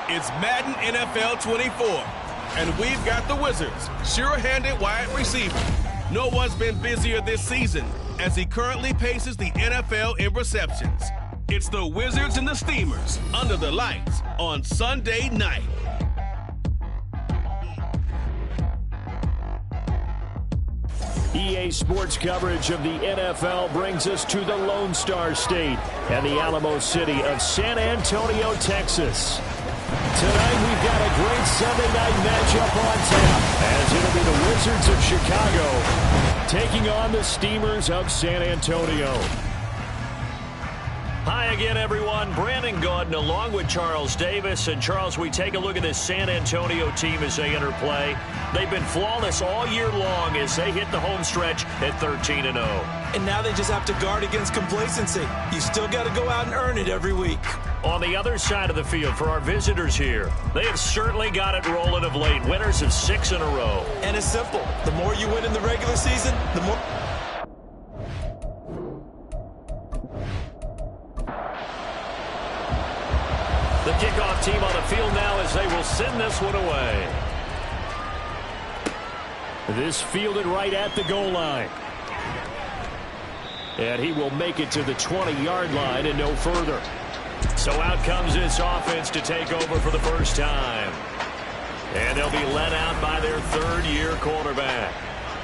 It's Madden NFL 24, and we've got the Wizards' sure-handed wide receiver. No one's been busier this season as he currently paces the NFL in receptions. It's the Wizards and the Steamers under the lights on Sunday night. EA Sports coverage of the NFL brings us to the Lone Star State and the Alamo City of San Antonio, Texas. Tonight we've got a great Sunday night matchup on tap as it'll be the Wizards of Chicago taking on the Steamers of San Antonio. Hi again, everyone. Brandon Gaudin along with Charles Davis. And, Charles, we take a look at this San Antonio team as they enter play. They've been flawless all year long as they hit the home stretch at 13-0. And now they just have to guard against complacency. You still got to go out and earn it every week. On the other side of the field for our visitors here, they have certainly got it rolling of late. Winners of 6 in a row. And it's simple. The more you win in the regular season, the more... The kickoff team on the field now as they will send this one away. This fielded right at the goal line. And he will make it to the 20-yard line and no further. So out comes this offense to take over for the first time. And they'll be led out by their third-year quarterback.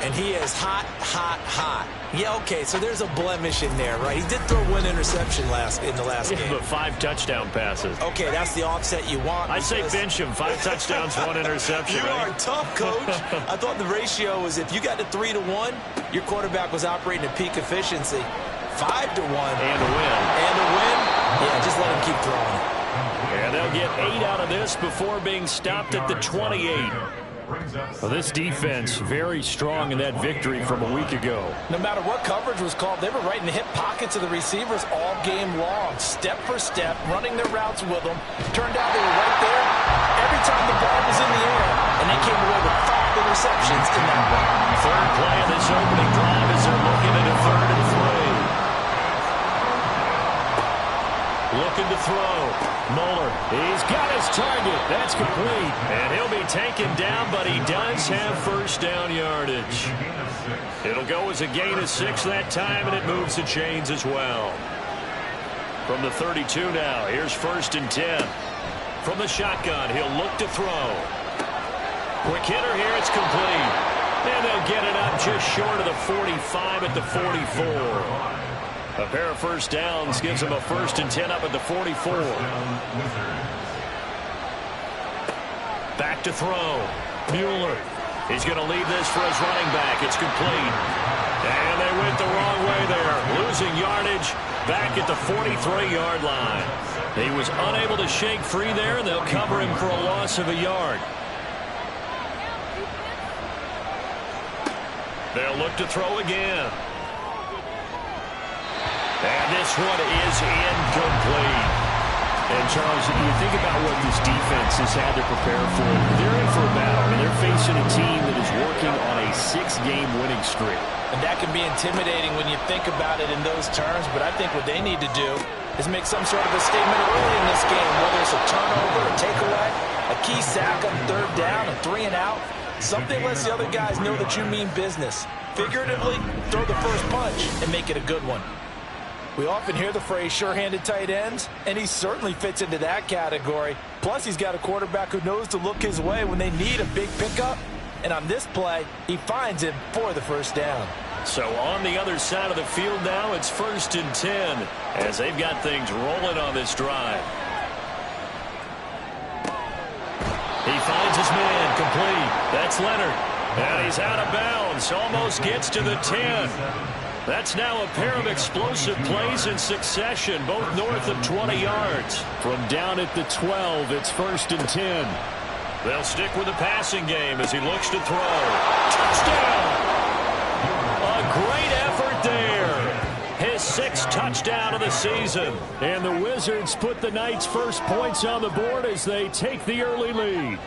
And he is hot, hot, hot. Yeah, okay, so there's a blemish in there, right? He did throw one interception in the last game. But 5 touchdown passes. Okay, that's the offset you want. I say bench him. 5 touchdowns, 1 interception. You are tough, Coach. I thought the ratio was if you got to 3-1, your quarterback was operating at peak efficiency. 5-1. And a win. And a win? Yeah, just let him keep throwing it. And they'll get 8 out of this before being stopped at the 28. Well, this defense very strong in that victory from a week ago. No matter what coverage was called, they were right in the hip pockets of the receivers all game long, step for step, running their routes with them. Turned out they were right there every time the ball was in the air, and they came away with 5 interceptions in that one. Third play of this opening drive as they're looking at a 3rd and 3. Looking to throw. Moeller, he's got his target. That's complete. And he'll be taken down, but he does have first down yardage. It'll go as a gain of 6 that time, and it moves the chains as well. From the 32 now, here's 1st and 10. From the shotgun, he'll look to throw. Quick hitter here, it's complete. And they'll get it up just short of the 45 at the 44. A pair of first downs gives him a 1st and 10 up at the 44. Back to throw. Mueller. He's going to leave this for his running back. It's complete. And they went the wrong way there. Losing yardage back at the 43-yard line. He was unable to shake free there, and they'll cover him for a loss of a yard. They'll look to throw again. And this one is incomplete. And, Charles, you think about what this defense has had to prepare for. They're in for a battle. I mean, they're facing a team that is working on a 6-game winning streak. And that can be intimidating when you think about it in those terms. But I think what they need to do is make some sort of a statement early in this game, whether it's a turnover, a takeaway, a key sack on 3rd down, a 3 and out. Something lets the other guys know that you mean business. Figuratively, throw the first punch and make it a good one. We often hear the phrase sure-handed tight ends, and he certainly fits into that category. Plus, he's got a quarterback who knows to look his way when they need a big pickup. And on this play, he finds him for the first down. So on the other side of the field now, it's 1st and 10 as they've got things rolling on this drive. He finds his man complete. That's Leonard. And he's out of bounds. Almost gets to the 10. That's now a pair of explosive plays in succession, both north of 20 yards. From down at the 12, it's 1st and 10. They'll stick with the passing game as he looks to throw. Touchdown! A great effort there. His 6th touchdown of the season. And the Wizards put the Knights' first points on the board as they take the early lead.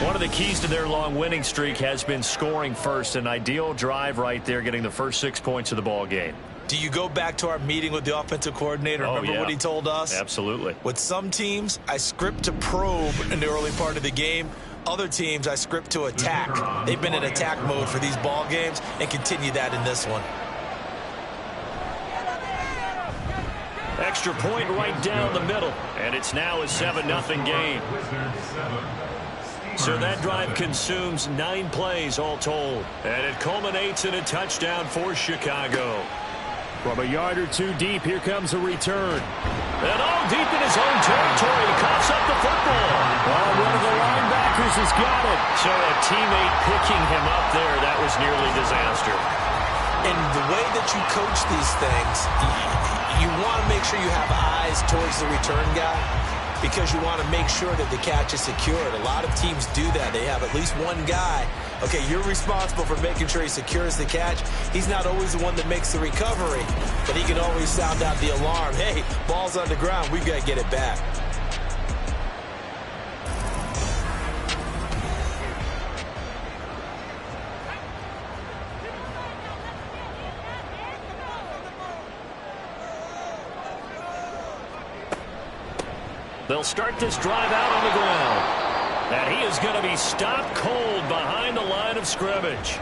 One of the keys to their long winning streak has been scoring first. An ideal drive right there, getting the first 6 points of the ball game. Do you go back to our meeting with the offensive coordinator? Remember what he told us? Absolutely. With some teams, I script to probe in the early part of the game. Other teams, I script to attack. They've been in attack mode for these ball games and continue that in this one. Extra point right down the middle. And it's now a 7-0 game. So that drive consumes 9 plays all told. And it culminates in a touchdown for Chicago. From a yard or two deep, here comes a return. And all deep in his own territory, he coughs up the football. Oh, one of the linebackers has got it. So a teammate picking him up there, that was nearly disaster. And the way that you coach these things, you want to make sure you have eyes towards the return guy because you want to make sure that the catch is secured. A lot of teams do that. They have at least one guy. Okay, you're responsible for making sure he secures the catch. He's not always the one that makes the recovery, but he can always sound out the alarm. Hey, ball's on the ground. We've got to get it back. They'll start this drive out on the ground. And he is going to be stopped cold behind the line of scrimmage.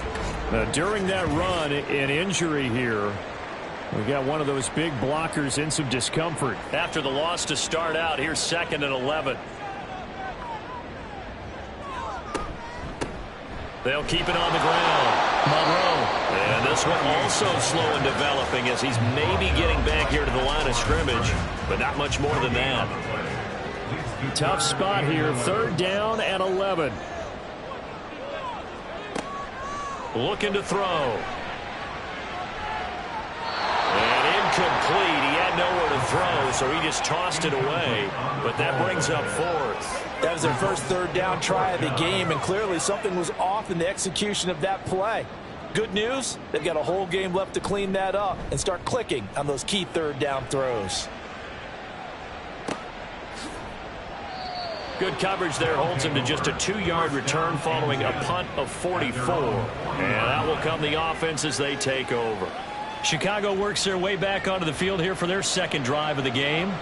Now, during that run, an injury here. We got one of those big blockers in some discomfort. After the loss to start out, here's 2nd and 11. They'll keep it on the ground. Monroe. And this one also slow in developing as he's maybe getting back here to the line of scrimmage, but not much more than that. Tough spot here, 3rd down and 11. Looking to throw. And incomplete. He had nowhere to throw, so he just tossed it away. But that brings up 4th. That was their first 3rd down try of the game, and clearly something was off in the execution of that play. Good news, they've got a whole game left to clean that up and start clicking on those key 3rd down throws. Good coverage there holds him to just a 2-yard return following a punt of 44. And that will come the offense as they take over. Chicago works their way back onto the field here for their 2nd drive of the game.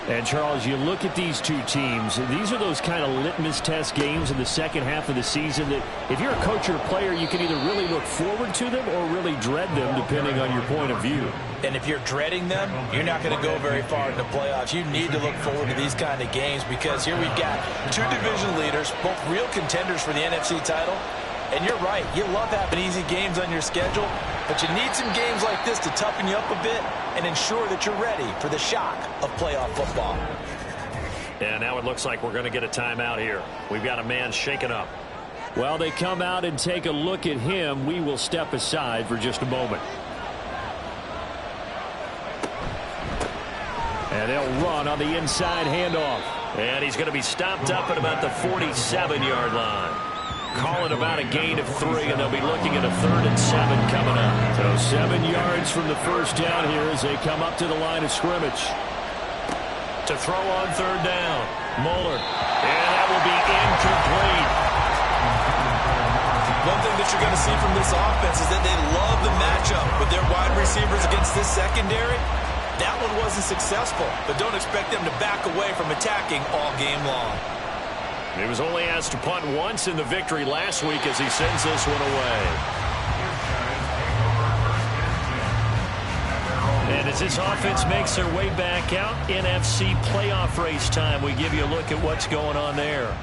And, Charles, you look at these two teams, these are those kind of litmus test games in the second half of the season that if you're a coach or a player, you can either really look forward to them or really dread them, depending on your point of view. And if you're dreading them, you're not going to go very far in the playoffs. You need to look forward to these kind of games because here we've got 2 division leaders, both real contenders for the NFC title. And you're right, you love having easy games on your schedule, but you need some games like this to toughen you up a bit and ensure that you're ready for the shock of playoff football. And now it looks like we're going to get a timeout here. We've got a man shaken up. Well, they come out and take a look at him. We will step aside for just a moment. And they'll run on the inside handoff. And he's going to be stopped up at about the 47-yard line. Calling about a gain of 3, and they'll be looking at a 3rd and 7 coming up. So 7 yards from the first down here as they come up to the line of scrimmage. To throw on 3rd down. Moeller. And that will be incomplete. One thing that you're going to see from this offense is that they love the matchup with their wide receivers against this secondary. That one wasn't successful, but don't expect them to back away from attacking all game long. He was only asked to punt once in the victory last week as he sends this one away. And as this offense makes their way back out, NFC playoff race time, we give you a look at what's going on there.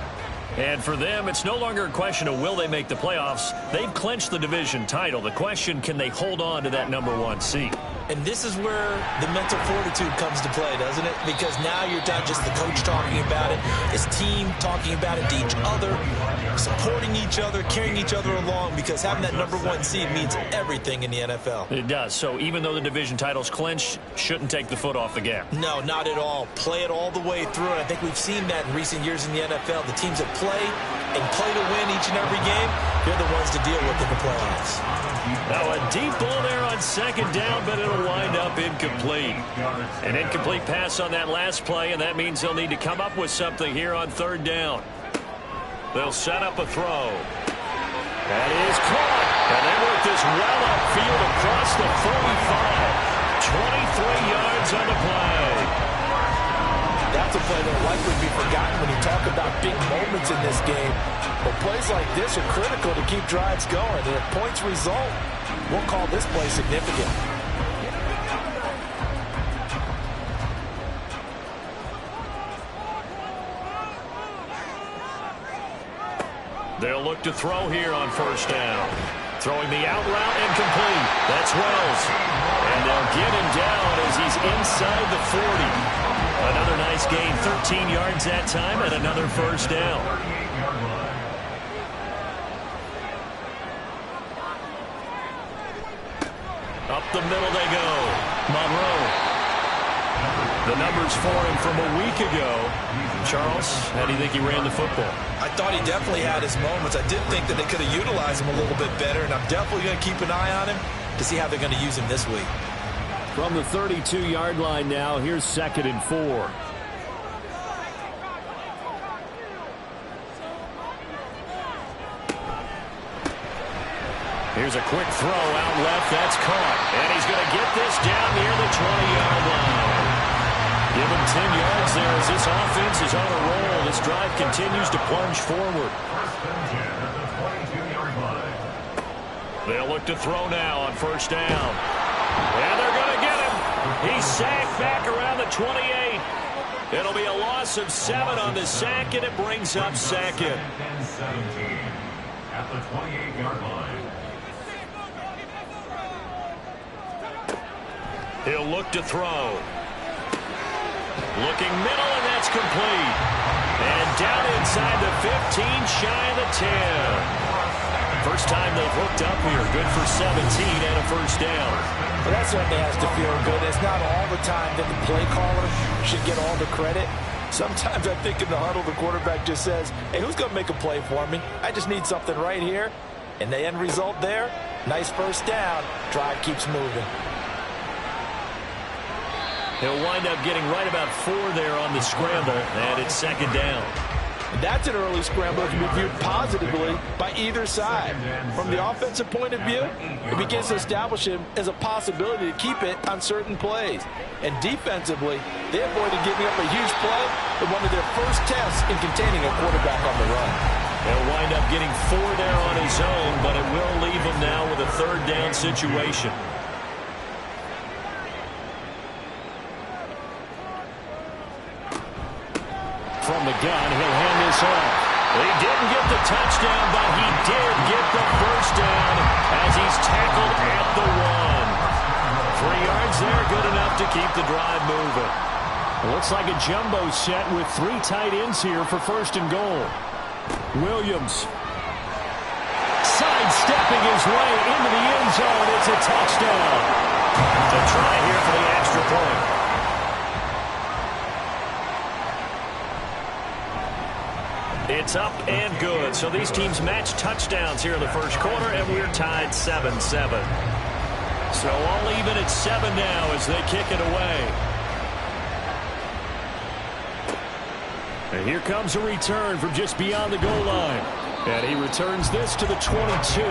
And for them, it's no longer a question of will they make the playoffs. They've clinched the division title. The question, can they hold on to that #1 seed? And this is where the mental fortitude comes to play, doesn't it? Because now you're not just the coach talking about it, his team talking about it to each other, supporting each other, carrying each other along, because having that #1 seed means everything in the NFL. It does. So even though the division title's clinched, shouldn't take the foot off the gas. No, not at all. Play it all the way through. And I think we've seen that in recent years in the NFL. The teams that play and play to win each and every game, they're the ones to deal with in the playoffs. Now a deep ball there on 2nd down, but it'll wind up incomplete. An incomplete pass on that last play, and that means they'll need to come up with something here on 3rd down. They'll set up a throw. That is caught. And they work this well upfield across the 45. yards on the play. That's a play that will likely be forgotten when you talk about big moments in this game. But plays like this are critical to keep drives going. And if points result, we'll call this play significant. They'll look to throw here on first down. Throwing the out route and complete. That's Wells. And they'll get him down as he's inside the 40. Another nice gain, 13 yards that time, and another first down. Up the middle they go. Monroe. The numbers for him from a week ago. Charles, how do you think he ran the football? I thought he definitely had his moments. I did think that they could have utilized him a little bit better, and I'm definitely going to keep an eye on him to see how they're going to use him this week. From the 32-yard line now, here's 2nd and 4. Here's a quick throw out left. That's caught. And he's going to get this down near the 20-yard line. Give him 10 yards there as this offense is on a roll. This drive continues to plunge forward. They'll look to throw now on first down. And they're going to get him. He's sacked back around the 28. It'll be a loss of 7 on the sack, and it brings up 2nd. At the 28-yard line. He'll look to throw. Looking middle, and that's complete. And down inside the 15, shy of the 10. First time they've hooked up here. Good for 17 and a first down. Well, that certainly has to feel good. It's not all the time that the play caller should get all the credit. Sometimes I think in the huddle, the quarterback just says, hey, who's going to make a play for me? I just need something right here. And the end result there, nice first down. Drive keeps moving. He'll wind up getting right about 4 there on the scramble, and it's 2nd down. That's an early scramble that can be viewed positively by either side. From the offensive point of view, it begins to establish him as a possibility to keep it on certain plays. And defensively, they avoided giving up a huge play in one of their first tests in containing a quarterback on the run. He'll wind up getting 4 there on his own, but it will leave him now with a 3rd down situation. From the gun, he'll hand this off. He didn't get the touchdown, but he did get the first down as he's tackled at the 1. 3 yards there, good enough to keep the drive moving. Looks like a jumbo set with 3 tight ends here for 1st and goal. Williams sidestepping his way into the end zone. It's a touchdown. To try here for the extra point. It's up and good. So these teams match touchdowns here in the first quarter, and we're tied 7-7. So all even at 7 now as they kick it away. And here comes a return from just beyond the goal line. And he returns this to the 22.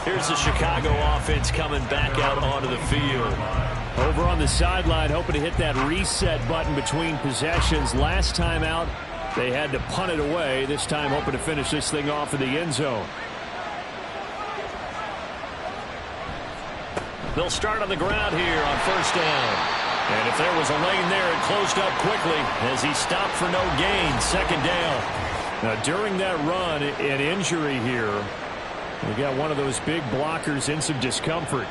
Here's the Chicago offense coming back out onto the field. Over on the sideline, hoping to hit that reset button between possessions. Last time out, they had to punt it away. This time hoping to finish this thing off in the end zone. They'll start on the ground here on first down. And if there was a lane there, it closed up quickly as he stopped for no gain. 2nd down. Now, during that run, an injury here. We got one of those big blockers in some discomfort.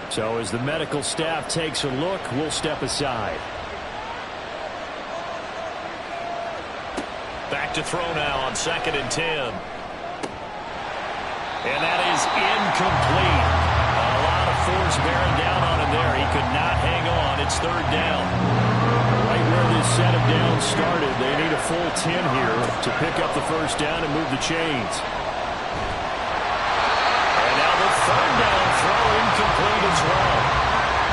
So as the medical staff takes a look, we'll step aside. Back to throw now on 2nd and 10. And that is incomplete. A lot of force bearing down on him there. He could not hang on. It's 3rd down. Right where this set of downs started, they need a full 10 here to pick up the first down and move the chains. And now the 3rd down throw incomplete as well.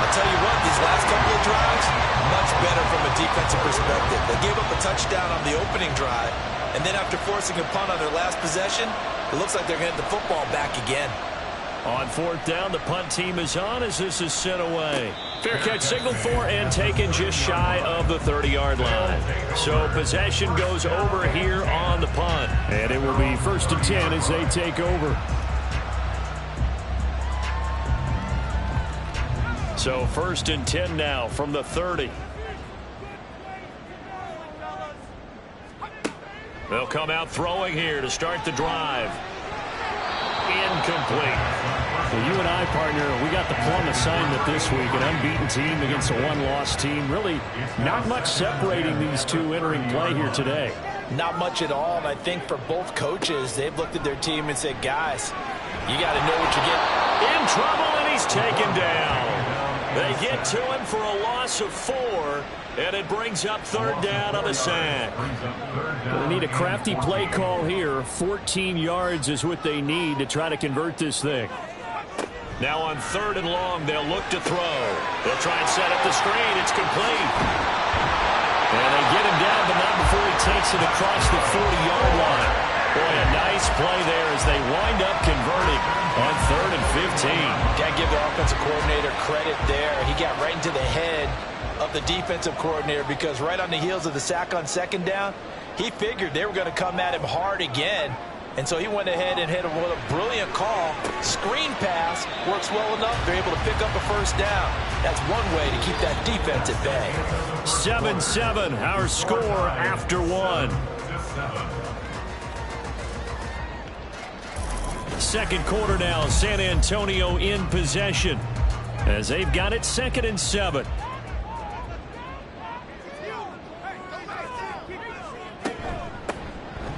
I'll tell you what, these last couple of drives, much better from a defensive perspective. They gave up a touchdown on the opening drive, and then after forcing a punt on their last possession, it looks like they're going to get the football back again. On 4th down, the punt team is on as this is sent away. Fair catch signaled for and taken just shy of the 30-yard line. So possession goes over here on the punt. And it will be 1st and 10 as they take over. So 1st and 10 now from the 30. They'll come out throwing here to start the drive. Incomplete. Well, you and I, partner, we got the plum assignment this week. An unbeaten team against a one-loss team. Really not much separating these two entering play here today. Not much at all, and I think for both coaches, they've looked at their team and said, guys, you got to know what you're getting. In trouble, and he's taken down. They get to him for a loss of 4, and it brings up 3rd down on the sack. They need a crafty play call here. 14 yards is what they need to try to convert this thing. Now on 3rd and long, they'll look to throw. They'll try and set up the screen. It's complete. And they get him down, but not before he takes it across the 40-yard line. Boy, a nice play there as they wind up converting on 3rd and 15. Got to give the offensive coordinator credit there. He got right into the head of the defensive coordinator because right on the heels of the sack on 2nd down, he figured they were going to come at him hard again. And so he went ahead and hit him with a brilliant call. Screen pass works well enough. They're able to pick up a 1st down. That's one way to keep that defense at bay. 7-7, our score after 1. 2nd quarter now, San Antonio in possession as they've got it 2nd and 7.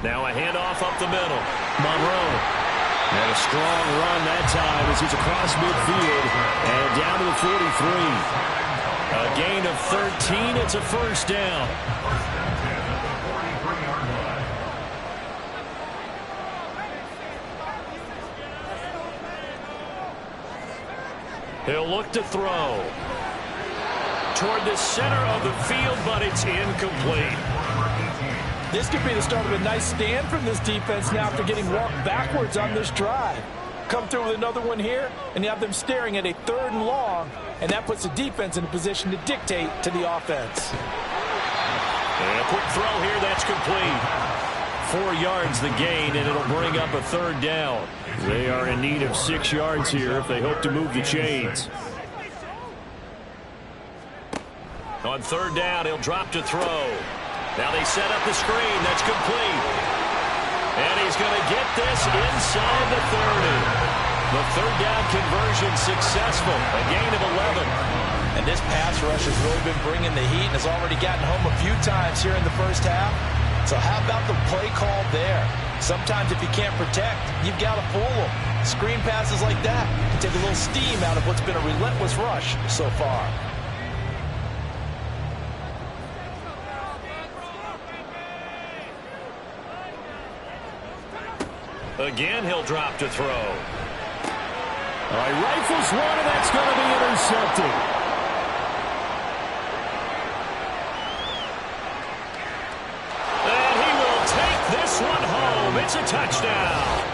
Now a handoff up the middle. Monroe. And a strong run that time as he's across midfield and down to the 43. A gain of 13. It's a 1st down. He'll look to throw toward the center of the field, but it's incomplete. This could be the start of a nice stand from this defense now after getting walked backwards on this drive. Come through with another one here, and you have them staring at a 3rd and long, and that puts the defense in a position to dictate to the offense. And a quick throw here, that's complete. 4 yards the gain, and it'll bring up a 3rd down. They are in need of 6 yards here if they hope to move the chains. On 3rd down, he'll drop to throw. Now they set up the screen. That's complete. And he's going to get this inside the 30. The 3rd down conversion successful. A gain of 11. And this pass rush has really been bringing the heat and has already gotten home a few times here in the 1st half. So how about the play call there? Sometimes if you can't protect, you've got to fool them. Screen passes like that can take a little steam out of what's been a relentless rush so far. Again, he'll drop to throw. All right, rifles one, and that's going to be intercepted. And he will take this one home. It's a touchdown.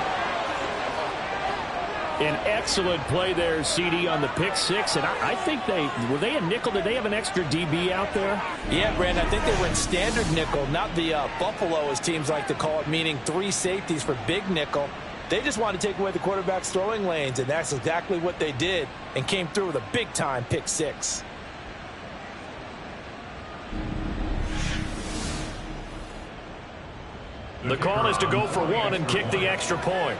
An excellent play there, CD, on the pick 6. And I think were they a nickel? Did they have an extra DB out there? Yeah, Brandon, I think they were in standard nickel, not the Buffalo, as teams like to call it, meaning 3 safeties for big nickel. They just wanted to take away the quarterback's throwing lanes, and that's exactly what they did and came through with a big-time pick 6. The call is to go for 1 and kick the extra point.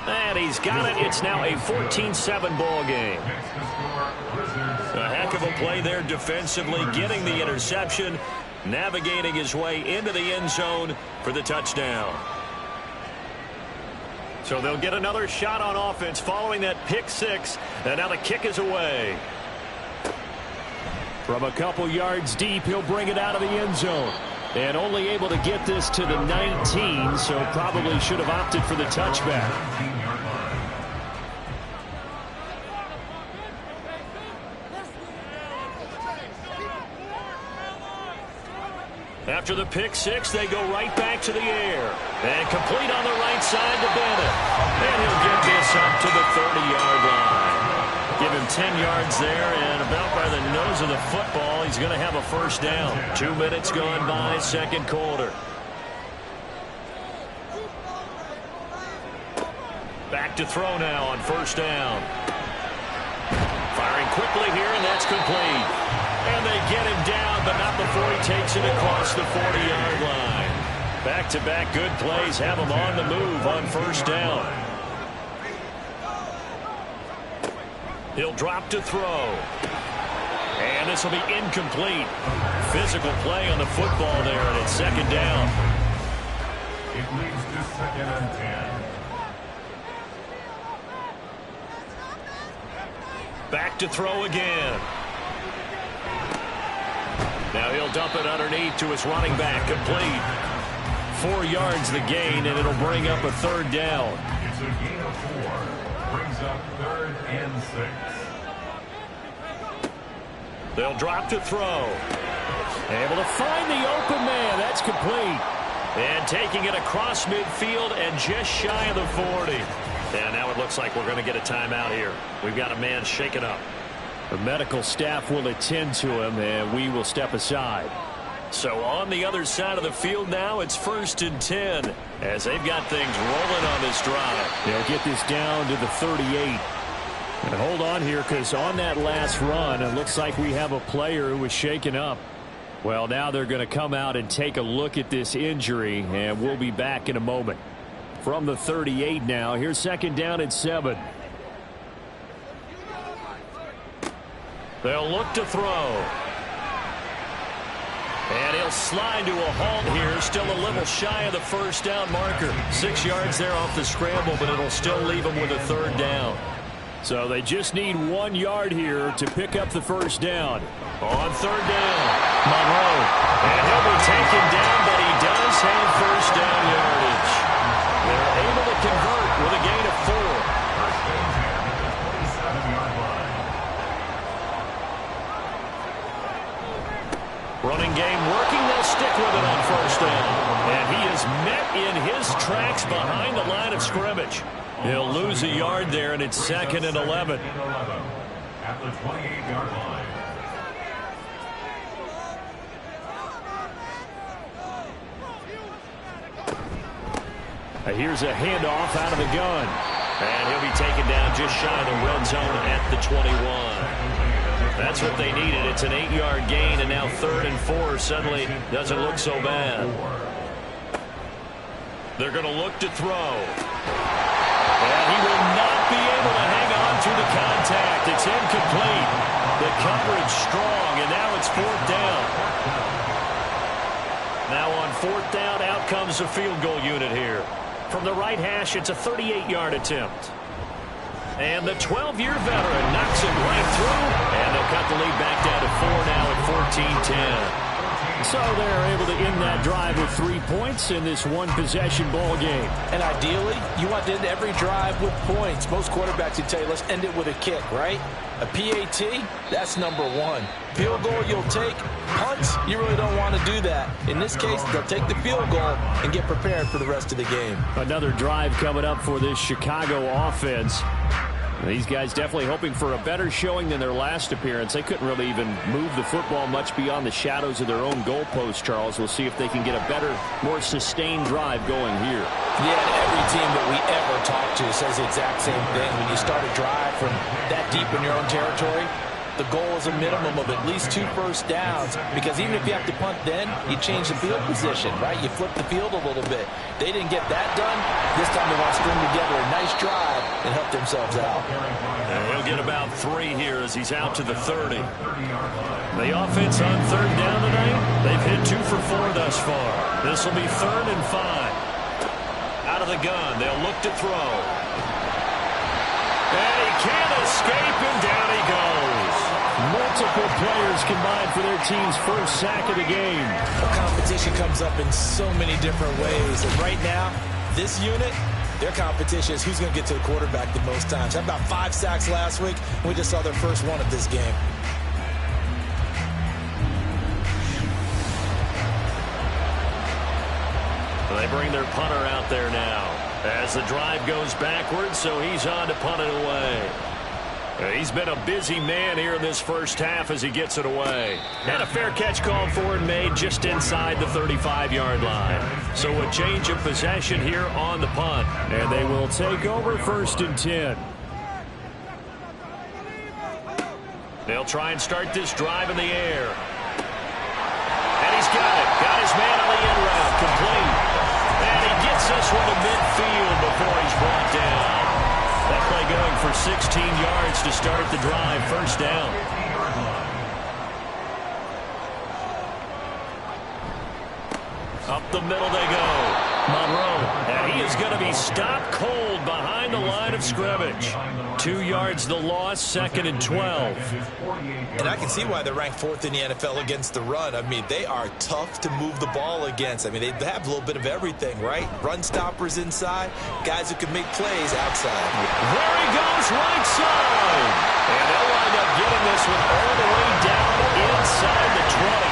And he's got it. It's now a 14-7 ball game. A heck of a play there defensively, getting the interception, navigating his way into the end zone for the touchdown. So they'll get another shot on offense following that pick 6, and now the kick is away. From a couple yards deep, he'll bring it out of the end zone. And only able to get this to the 19, so probably should have opted for the touchback. After the pick six, they go right back to the air. And complete on the right side to Bennett. And he'll get this up to the 30-yard line. Give him 10 yards there, and about by the nose of the football, he's going to have a first down. 2 minutes gone by, second quarter. Back to throw now on first down. Firing quickly here, and that's complete. And they get him down, but not before he takes it across the 40-yard line. Back-to-back good plays have him on the move on first down. He'll drop to throw. And this will be incomplete. Physical play on the football there, and it's second down. It leads to 2nd and 10. Back to throw again. Now he'll dump it underneath to his running back. Complete. 4 yards the gain, and it'll bring up a third down. It's a gain of 4. Brings up 3rd and 6. They'll drop to throw. Able to find the open man. That's complete. And taking it across midfield and just shy of the 40. And now it looks like we're going to get a timeout here. We've got a man shaken up. The medical staff will attend to him, and we will step aside. So on the other side of the field now, it's 1st and 10 as they've got things rolling on this drive. They'll get this down to the 38. And hold on here, because on that last run, it looks like we have a player who was shaken up. Well, now they're going to come out and take a look at this injury, and we'll be back in a moment. From the 38 now, here's 2nd down and 7. They'll look to throw. And he'll slide to a halt here, still a little shy of the first down marker. 6 yards there off the scramble, but it'll still leave him with a third down. So they just need 1 yard here to pick up the first down. On third down, Monroe. And he'll be taken down, but he does have first down yardage. They're able to convert with a gain of 4. First and 10 at the 27-yard line. Running game working. They'll stick with it on first down. And he is met in his tracks behind the line of scrimmage. He'll lose a yard there, and it's 2nd and 11. At the 28-yard line. Here's a handoff out of the gun. And he'll be taken down just shy of the red zone at the 21. That's what they needed. It's an 8-yard gain, and now 3rd and 4 suddenly doesn't look so bad. They're going to look to throw. And he will not be able to hang on to the contact. It's incomplete. The coverage strong, and now it's 4th down. Now on 4th down, out comes the field goal unit here. From the right hash, it's a 38-yard attempt. And the 12-year veteran knocks it right through, and they'll cut the lead back down to 4 now at 14-10. So they're able to end that drive with 3 points in this one-possession ball game. And ideally, you want to end every drive with points. Most quarterbacks would tell you, let's end it with a kick, right? A PAT, that's number 1. Field goal you'll take. Punts, you really don't want to do that. In this case, they'll take the field goal and get prepared for the rest of the game. Another drive coming up for this Chicago offense. These guys definitely hoping for a better showing than their last appearance. They couldn't really even move the football much beyond the shadows of their own goalpost, Charles. We'll see if they can get a better, more sustained drive going here. Yeah, every team that we ever talk to says the exact same thing. When you start a drive from that deep in your own territory, the goal is a minimum of at least 2 first downs, because even if you have to punt then, you change the field position, right? You flip the field a little bit. They didn't get that done. This time they want to string together a nice drive and help themselves out. And he'll get about 3 here as he's out to the 30. The offense on third down tonight, they've hit 2 for 4 thus far. This will be 3rd and 5. Out of the gun, they'll look to throw. And he can't escape, and down he goes. Multiple players combined for their team's first sack of the game. The competition comes up in so many different ways. And right now, this unit, their competition is who's going to get to the quarterback the most times. Had about 5 sacks last week. We just saw their first one of this game. They bring their punter out there now as the drive goes backwards, so he's on to punt it away. He's been a busy man here in this first half as he gets it away. And a fair catch called for and made just inside the 35-yard line. So a change of possession here on the punt. And they will take over 1st and 10. They'll try and start this drive in the air. And he's got it. Got his man on the end route. Complete. And he gets this one to midfield before he's brought down. That play going for 16 yards to start the drive. 1st down. Up the middle they go. Monroe. And he is going to be stopped cold behind the line of scrimmage. 2 yards the loss, 2nd and 12. And I can see why they're ranked 4th in the NFL against the run. I mean, they are tough to move the ball against. I mean, they have a little bit of everything, right? Run stoppers inside, guys who can make plays outside. There he goes, right side. And they'll wind up getting this one all the way down inside the 20.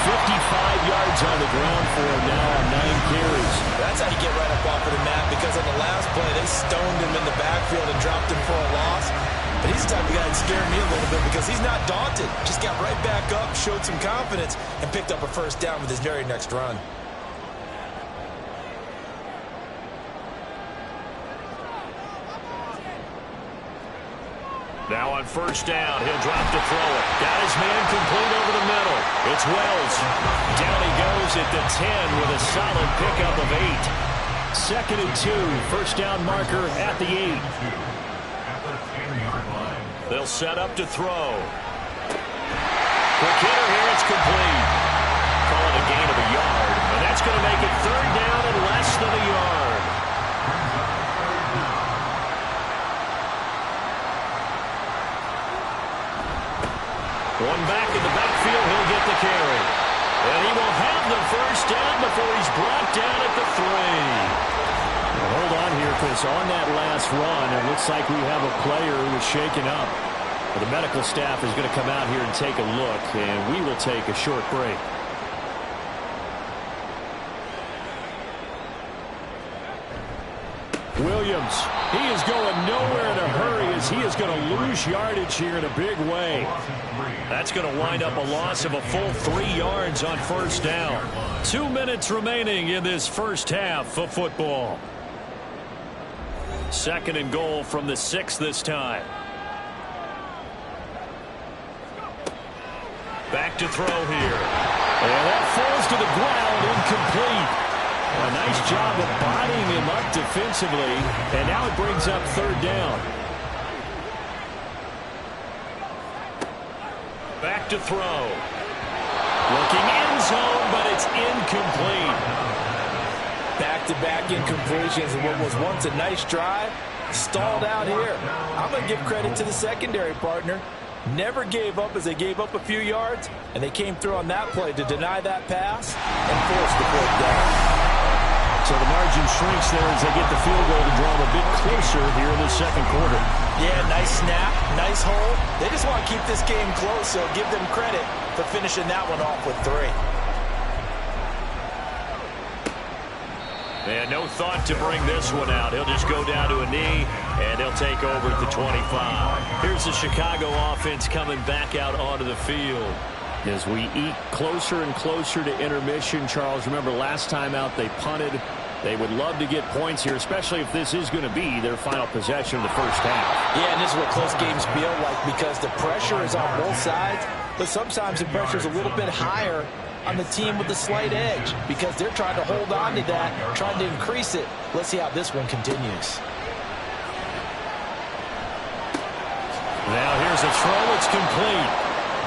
55 yards on the ground for him now on 9 carries. That's how you get right up off of the mat, because on the last play, they stoned him in the backfield and dropped him for a loss. But he's the type of guy that scared me a little bit because he's not daunted. Just got right back up, showed some confidence, and picked up a 1st down with his very next run. Now on 1st down, he'll drop to throw it. Got his man complete over the middle. It's Wells. Down he goes at the 10 with a solid pickup of 8. 2nd and 2. 1st down marker at the 8. They'll set up to throw. Quick hitter here, it's complete. Call it a gain of a yard. And that's going to make it 3rd down and less than a yard. One back in the backfield, he'll get the carry. And he will have the 1st down before he's brought down at the 3. Well, hold on here, because on that last run, it looks like we have a player who was shaken up. Well, the medical staff is going to come out here and take a look, and we will take a short break. Williams, he is going nowhere in a hurry as he is going to lose yardage here in a big way. That's going to wind up a loss of a full 3 yards on 1st down. 2 minutes remaining in this first half of football. 2nd and goal from the 6 this time. Back to throw here. And that falls to the ground, incomplete. A nice job of bodying him up defensively, and now it brings up 3rd down. Back to throw. Looking end zone, but it's incomplete. Back-to-back incompletions and what was once a nice drive stalled out here. I'm going to give credit to the secondary partner. Never gave up as they gave up a few yards, and they came through on that play to deny that pass and force the 4th down. So the margin shrinks there as they get the field goal to draw them a bit closer here in the 2nd quarter. Yeah, nice snap, nice hold. They just want to keep this game close, so give them credit for finishing that one off with 3. And no thought to bring this one out. He'll just go down to a knee, and they'll take over at the 25. Here's the Chicago offense coming back out onto the field. As we eat closer and closer to intermission, Charles, remember last time out they punted. They would love to get points here, especially if this is going to be their final possession of the first half. Yeah, and this is what close games feel like because the pressure is on both sides, but sometimes the pressure is a little bit higher on the team with the slight edge because they're trying to hold on to that, trying to increase it. Let's see how this one continues. Now here's a throw. It's complete.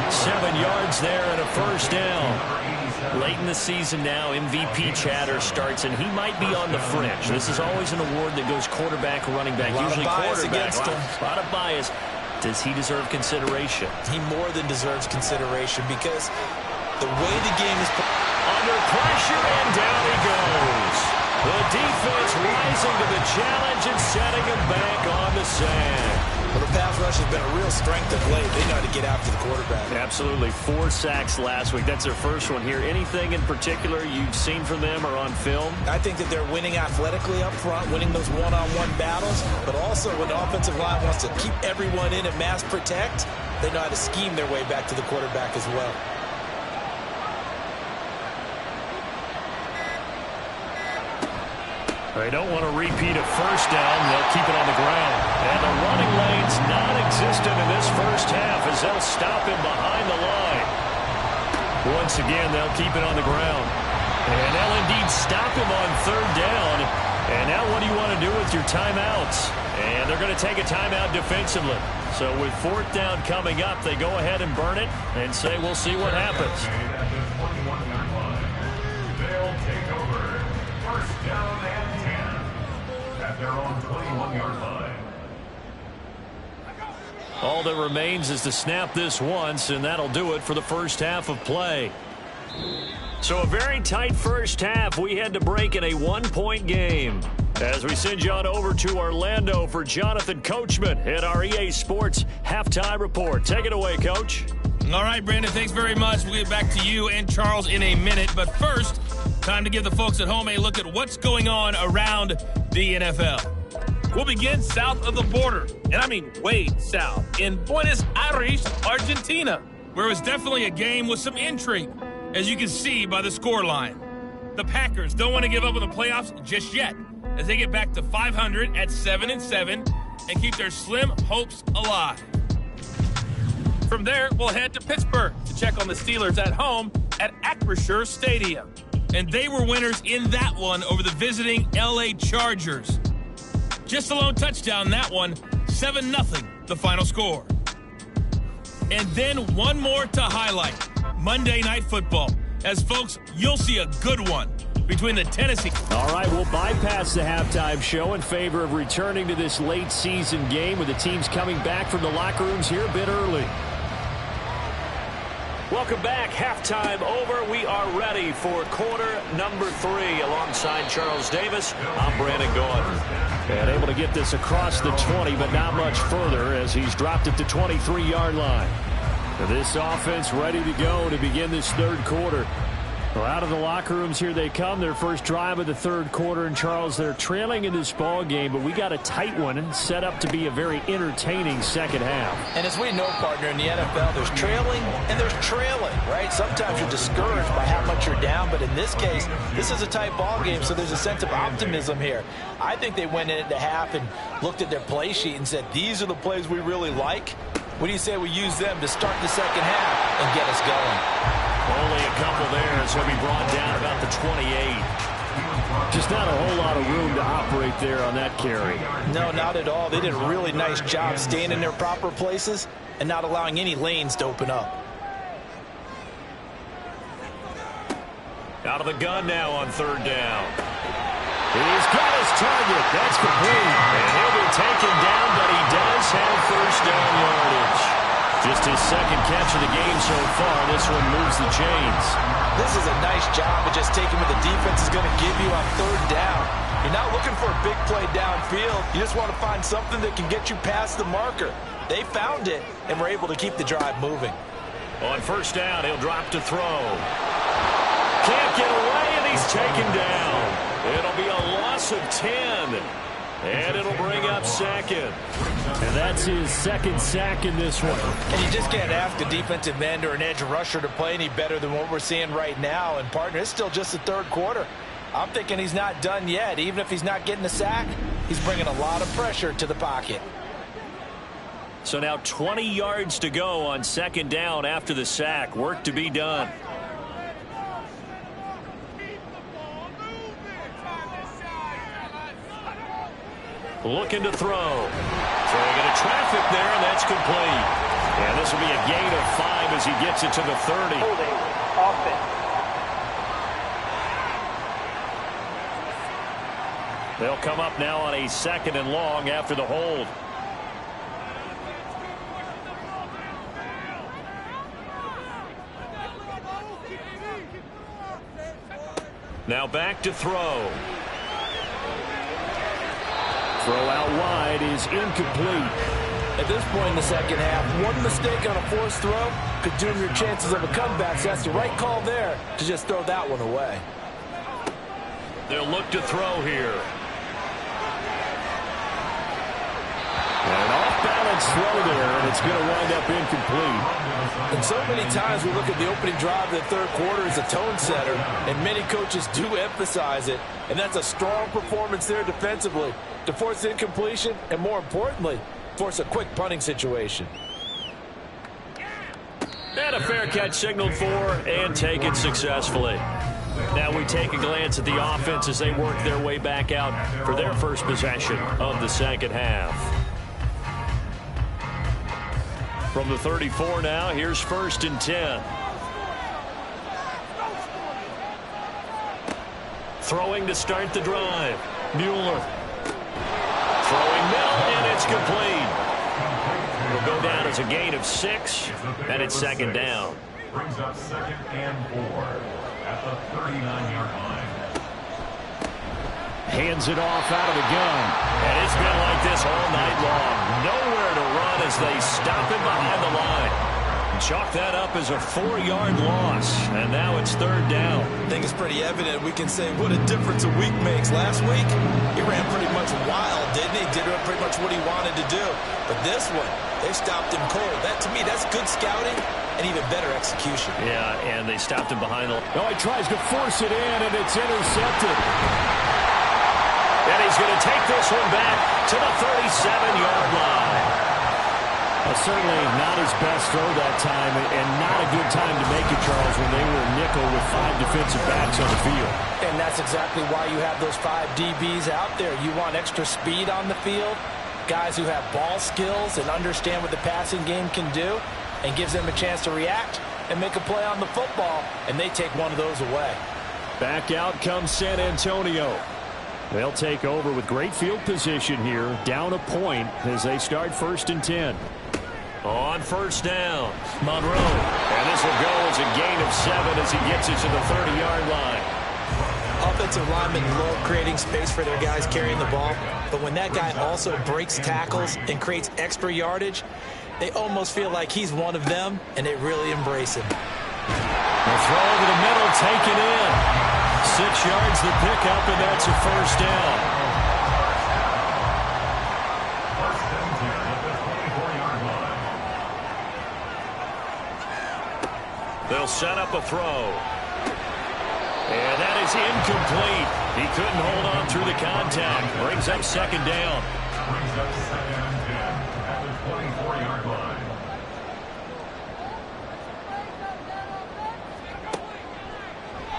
7 yards there and a 1st down. Late in the season now, MVP chatter starts, and he might be on the fringe. This is always an award that goes quarterback, running back, usually quarterback. A lot of bias. Does he deserve consideration? He more than deserves consideration because the way the game is under pressure, and down he goes. The defense rising to the challenge and setting him back on the sand. Well, the pass rush has been a real strength of late. They know how to get after the quarterback. Absolutely. 4 sacks last week. That's their first one here. Anything in particular you've seen from them or on film? I think that they're winning athletically up front, winning those one-on-one battles, but also when the offensive line wants to keep everyone in and mass protect, they know how to scheme their way back to the quarterback as well. They don't want to repeat a first down. They'll keep it on the ground. And the running lane's non-existent in this first half as they'll stop him behind the line. Once again, they'll keep it on the ground. And they'll indeed stop him on third down. And now what do you want to do with your timeouts? And they're going to take a timeout defensively. So with fourth down coming up, they go ahead and burn it and say, we'll see what happens. They'll take over. First down and 10 at their own 21-yard line. All that remains is to snap this once, and that'll do it for the first half of play. So a very tight first half. We had to break in a 1-point game. As we send you on over to Orlando for Jonathan Coachman at our EA Sports Halftime Report. Take it away, Coach. All right, Brandon, thanks very much. We'll get back to you and Charles in a minute. But first, time to give the folks at home a look at what's going on around the NFL. We'll begin south of the border, and I mean way south, in Buenos Aires, Argentina, where it was definitely a game with some intrigue, as you can see by the scoreline. The Packers don't want to give up on the playoffs just yet, as they get back to 500 at 7-7 and keep their slim hopes alive. From there, we'll head to Pittsburgh to check on the Steelers at home at Acrisure Stadium. And they were winners in that one over the visiting LA Chargers. Just a lone touchdown in that one, 7-0 the final score. And then one more to highlight, Monday Night Football. As folks, you'll see a good one between the Tennessee. All right, we'll bypass the halftime show in favor of returning to this late season game with the teams coming back from the locker rooms here a bit early. Welcome back. Halftime over. We are ready for quarter number 3 alongside Charles Davis. I'm Brandon Gaudin. And able to get this across the 20, but not much further as he's dropped it to 23-yard line. This offense ready to go to begin this third quarter. Well, out of the locker rooms, here they come. Their first drive of the third quarter. And, Charles, they're trailing in this ball game, but we got a tight one set up to be a very entertaining second half. And as we know, partner, in the NFL, there's trailing and there's trailing, right? Sometimes you're discouraged by how much you're down, but in this case, this is a tight ball game, so there's a sense of optimism here. I think they went into half and looked at their play sheet and said, these are the plays we really like. What do you say we use them to start the second half and get us going? Only a couple there, so he'll be brought down about the 28. Just not a whole lot of room to operate there on that carry. No, not at all. They did a really nice job staying in their proper places and not allowing any lanes to open up. Out of the gun now on third down. He's got his target. That's complete. And he'll be taken down, but he does have first down yardage. Just his second catch of the game so far. This one moves the chains. This is a nice job of just taking what the defense is going to give you on third down. You're not looking for a big play downfield. You just want to find something that can get you past the marker. They found it and were able to keep the drive moving. On first down, he'll drop to throw. Can't get away, and he's taken down. It'll be a loss of 10. And it'll bring up second. And that's his second sack in this one. And you just can't ask a defensive end or an edge rusher to play any better than what we're seeing right now. And, partner, it's still just the third quarter. I'm thinking he's not done yet. Even if he's not getting a sack, he's bringing a lot of pressure to the pocket. So now 20 yards to go on second down after the sack. Work to be done. Looking to throw. Throwing into traffic there, and that's complete. And this will be a gain of 5 as he gets it to the 30. Holding offense. They'll come up now on a second and long after the hold. Now back to throw. Throw out wide is incomplete. At this point in the second half, one mistake on a forced throw could doom your chances of a comeback. So that's the right call there to just throw that one away. They'll look to throw here. An off-balance throw there, and it's going to wind up incomplete. And so many times we look at the opening drive of the third quarter as a tone setter, and many coaches do emphasize it. And that's a strong performance there defensively to force incompletion and, more importantly, force a quick punting situation. And a fair catch signaled for and taken successfully. Now we take a glance at the offense as they work their way back out for their first possession of the second half. From the 34 now, here's 1st and 10. Throwing to start the drive. Mueller. Throwing middle, and it's complete. It'll go down as a gain of 6, and it's second down. Brings up 2nd and 4 at the 39-yard line. Hands it off out of the gun. And it's been like this all night long. Nowhere to run as they stop him behind the line. Chalk that up as a 4-yard loss. And now it's 3rd down. I think it's pretty evident. We can say what a difference a week makes. Last week, he ran pretty much wild, didn't he? Did pretty much what he wanted to do. But this one, they stopped him cold. That, to me, that's good scouting and even better execution. Yeah, and they stopped him behind the line. No, he tries to force it in, and it's intercepted. And he's going to take this one back to the 37-yard line. Certainly not his best throw that time, and not a good time to make it, Charles, when they were nickel with 5 defensive backs on the field. And that's exactly why you have those 5 DBs out there. You want extra speed on the field, guys who have ball skills and understand what the passing game can do, and gives them a chance to react and make a play on the football, and they take one of those away. Back out comes San Antonio. They'll take over with great field position here, down a point as they start 1st and 10. On 1st down, Monroe. And this will go as a gain of 7 as he gets it to the 30-yard line. Offensive linemen love creating space for their guys carrying the ball, but when that guy also breaks tackles and creates extra yardage, they almost feel like he's one of them, and they really embrace him. The throw over the middle, taken in. 6 yards the pickup, and that's a 1st down. They'll set up a throw. And that is incomplete. He couldn't hold on through the contact. Brings up 2nd down. Brings up 2nd and 10 at the 24-yard line.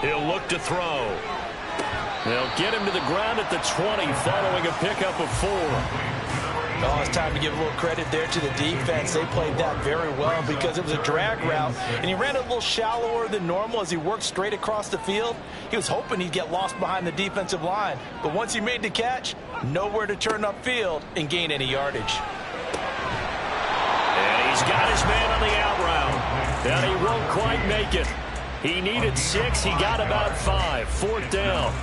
He'll look to throw. They'll get him to the ground at the 20 following a pickup of 4. Oh, it's time to give a little credit there to the defense. They played that very well because it was a drag route, and he ran a little shallower than normal as he worked straight across the field. He was hoping he'd get lost behind the defensive line, but once he made the catch, nowhere to turn upfield and gain any yardage. And he's got his man on the out route, and he won't quite make it. He needed 6. He got about 5. 4th down.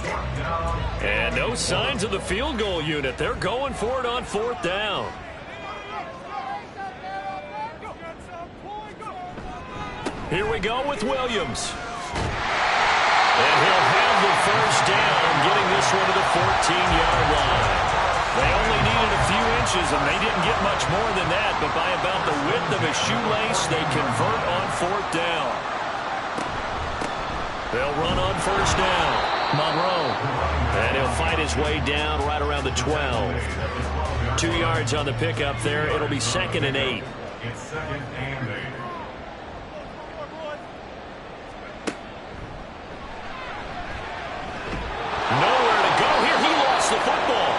And no signs of the field goal unit. They're going for it on 4th down. Here we go with Williams. And he'll have the 1st down, getting this one to the 14-yard line. They only needed a few inches, and they didn't get much more than that. But by about the width of a shoelace, they convert on 4th down. They'll run on 1st down. Monroe. And he'll fight his way down right around the 12. 2 yards on the pickup there. It'll be 2nd and 8. It's 2nd and 8. Nowhere to go here. He lost the football.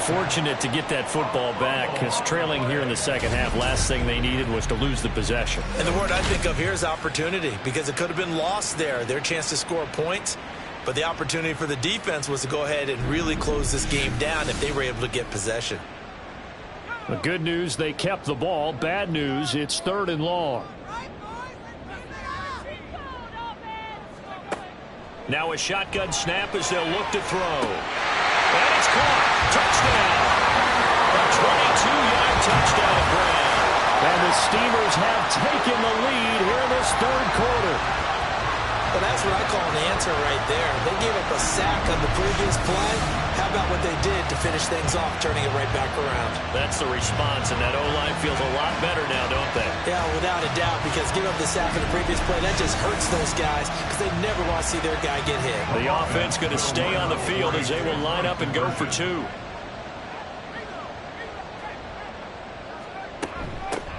Fortunate to get that football back, because trailing here in the second half, last thing they needed was to lose the possession. And the word I think of here is opportunity, because it could have been lost there. Their chance to score points, but the opportunity for the defense was to go ahead and really close this game down if they were able to get possession. The good news, they kept the ball. Bad news, it's 3rd and long. Now a shotgun snap as they'll look to throw. And it's caught. Touchdown. A the Steamers have taken the lead here in this third quarter. Well, that's what I call an answer right there. They gave up a sack on the previous play. How about what they did to finish things off, turning it right back around? That's the response, and that O-line feels a lot better now, don't they? Yeah, without a doubt, because giving up the sack on the previous play, that just hurts those guys because they never want to see their guy get hit. The offense going to stay on the field as they will line up and go for two.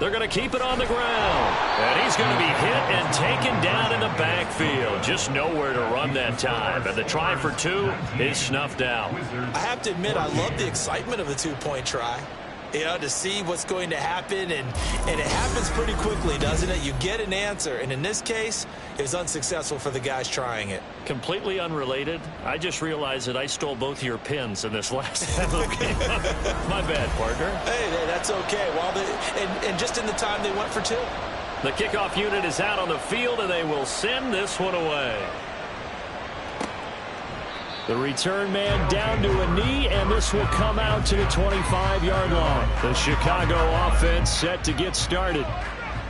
They're going to keep it on the ground. And he's going to be hit and taken down in the backfield. Just nowhere to run that time. And the try for two is snuffed out. I have to admit, I love the excitement of the two-point try. You know, to see what's going to happen, and it happens pretty quickly, doesn't it? You get an answer, and in this case, it was unsuccessful for the guys trying it. Completely unrelated. I just realized that I stole both of your pins in this last game. My bad, partner. Hey, that's okay. Well, and just in the time they went for two. The kickoff unit is out on the field, and they will send this one away. The return man down to a knee, and this will come out to the 25-yard line. The Chicago offense set to get started.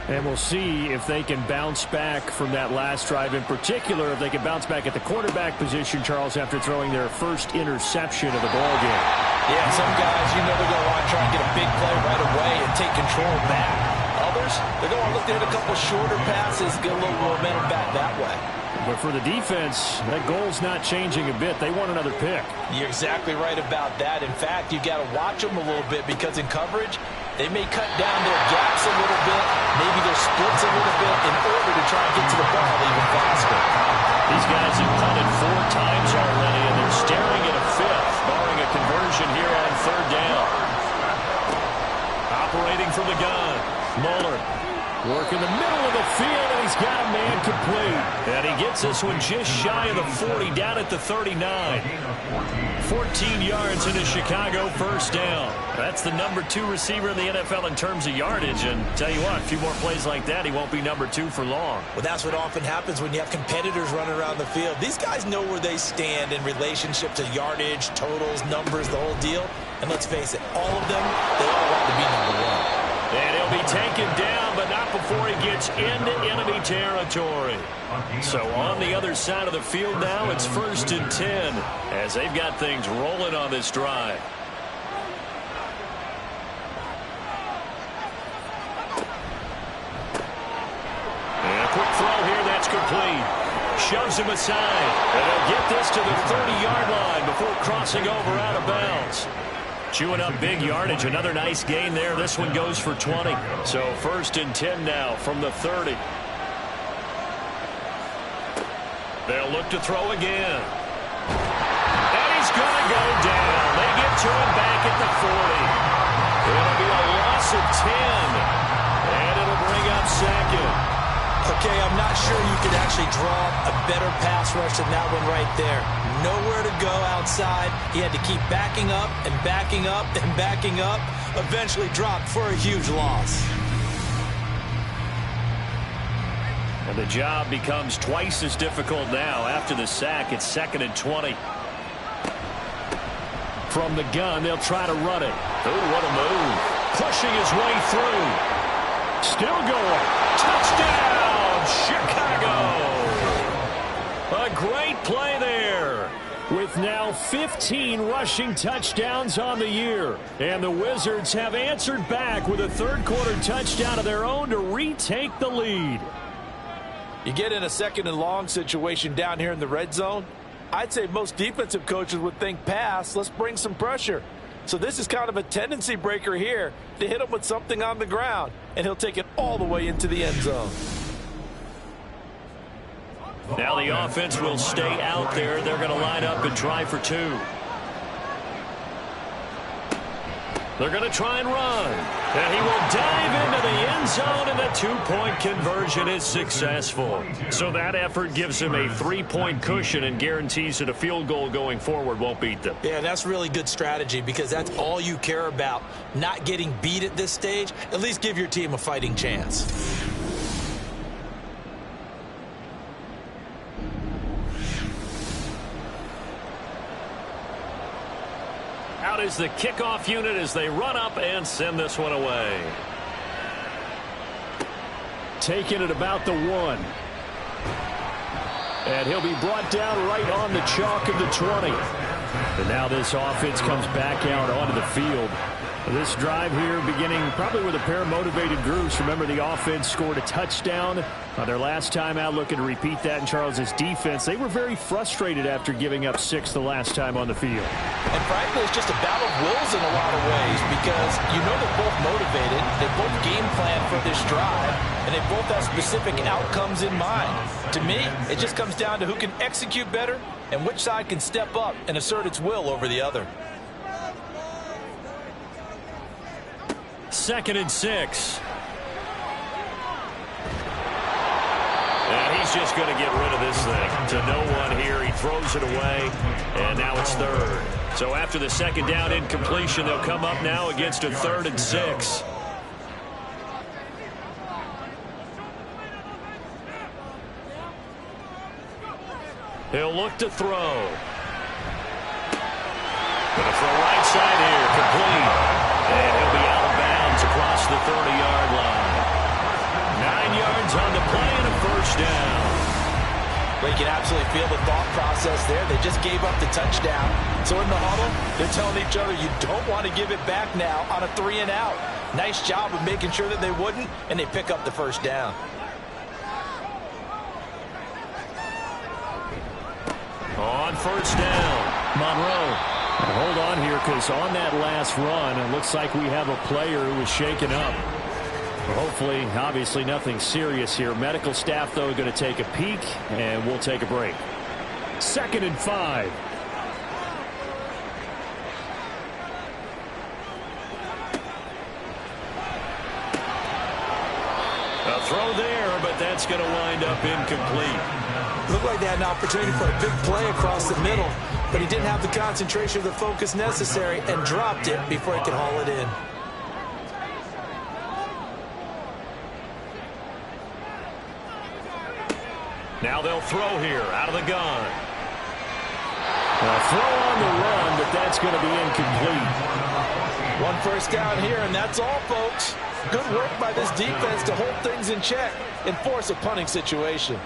And we'll see if they can bounce back from that last drive. In particular, if they can bounce back at the quarterback position, Charles, after throwing their first interception of the ballgame. Yeah, some guys, you know, they're going to want to try and get a big play right away and take control back. Others, they're going to look at a couple shorter passes, get a little momentum back that way. But for the defense, that goal's not changing a bit. They want another pick. You're exactly right about that. In fact, you've got to watch them a little bit because in coverage, they may cut down their gaps a little bit, maybe their splits a little bit in order to try and get to the ball even faster. These guys have punted 4 times already, and they're staring at a fifth, barring a conversion here on third down. Operating from the gun, Muller. Work in the middle of the field, and he's got a man complete. And he gets this one just shy of the 40, down at the 39. 14 yards into Chicago, first down. That's the number 2 receiver in the NFL in terms of yardage. And tell you what, a few more plays like that, he won't be number 2 for long. Well, that's what often happens when you have competitors running around the field. These guys know where they stand in relationship to yardage, totals, numbers, the whole deal. And let's face it, all of them, they all want to be number 1. And he'll be taken down, but not before he gets into enemy territory. So on the other side of the field now, it's 1st and 10 as they've got things rolling on this drive. And a quick throw here, that's complete. Shoves him aside. And they'll get this to the 30-yard line before crossing over out of bounds. Chewing up big yardage. Another nice gain there. This one goes for 20. So 1st and 10 now from the 30. They'll look to throw again. And he's going to go down. They get to him back at the 40. It'll be a loss of 10. And it'll bring up 2nd. Okay, I'm not sure you could actually draw a better pass rush than that one right there. Nowhere to go outside. He had to keep backing up and backing up and backing up. Eventually dropped for a huge loss. And the job becomes twice as difficult now. After the sack, it's 2nd and 20. From the gun, they'll try to run it. Oh, what a move. Pushing his way through. Still going. Touchdown, Chicago. A great play there. With now 15 rushing touchdowns on the year. And the Wizards have answered back with a third-quarter touchdown of their own to retake the lead. You get in a 2nd and long situation down here in the red zone. I'd say most defensive coaches would think pass. Let's bring some pressure. So this is kind of a tendency breaker here to hit him with something on the ground. And he'll take it all the way into the end zone. Now the offense will stay out there. They're going to line up and try for 2. They're going to try and run. And he will dive into the end zone, and the 2-point conversion is successful. So that effort gives him a 3-point cushion and guarantees that a field goal going forward won't beat them. Yeah, that's really good strategy because that's all you care about. Not getting beat at this stage. At least give your team a fighting chance. Out is the kickoff unit as they run up and send this one away. taken at about the 1. And he'll be brought down right on the chalk of the 20. And now this offense comes back out onto the field. This drive here beginning probably with a pair of motivated groups. Remember, the offense scored a touchdown on their last time out, looking to repeat that in Charles's defense. They were very frustrated after giving up 6 the last time on the field. And frankly, it's just a battle of wills in a lot of ways because you know they're both motivated, they both game plan for this drive, and they both have specific outcomes in mind. To me, it just comes down to who can execute better and which side can step up and assert its will over the other. 2nd and 6. And he's just going to get rid of this thing. To no one here. He throws it away, and now it's 3rd. So after the 2nd down incompletion, they'll come up now against a 3rd and 6. He'll look to throw. Going to throw right side here, complete. And he'll be out of bounds across the 30-yard line. 9 yards on the play and a 1st down. Well, you can absolutely feel the thought process there. They just gave up the touchdown. So in the huddle, they're telling each other, you don't want to give it back now on a 3 and out. Nice job of making sure that they wouldn't, and they pick up the 1st down. On 1st down, Monroe. And hold on here, because on that last run, it looks like we have a player who was shaken up. Hopefully, obviously, nothing serious here. Medical staff, though, going to take a peek, and we'll take a break. 2nd and 5. A throw there, but that's going to wind up incomplete. Looked like they had an opportunity for a big play across the middle, but he didn't have the concentration or the focus necessary and dropped it before he could haul it in. Now they'll throw here out of the gun. A throw on the run, but that's going to be incomplete. 1 1st down here, and that's all, folks. Good work by this defense to hold things in check and force a punting situation.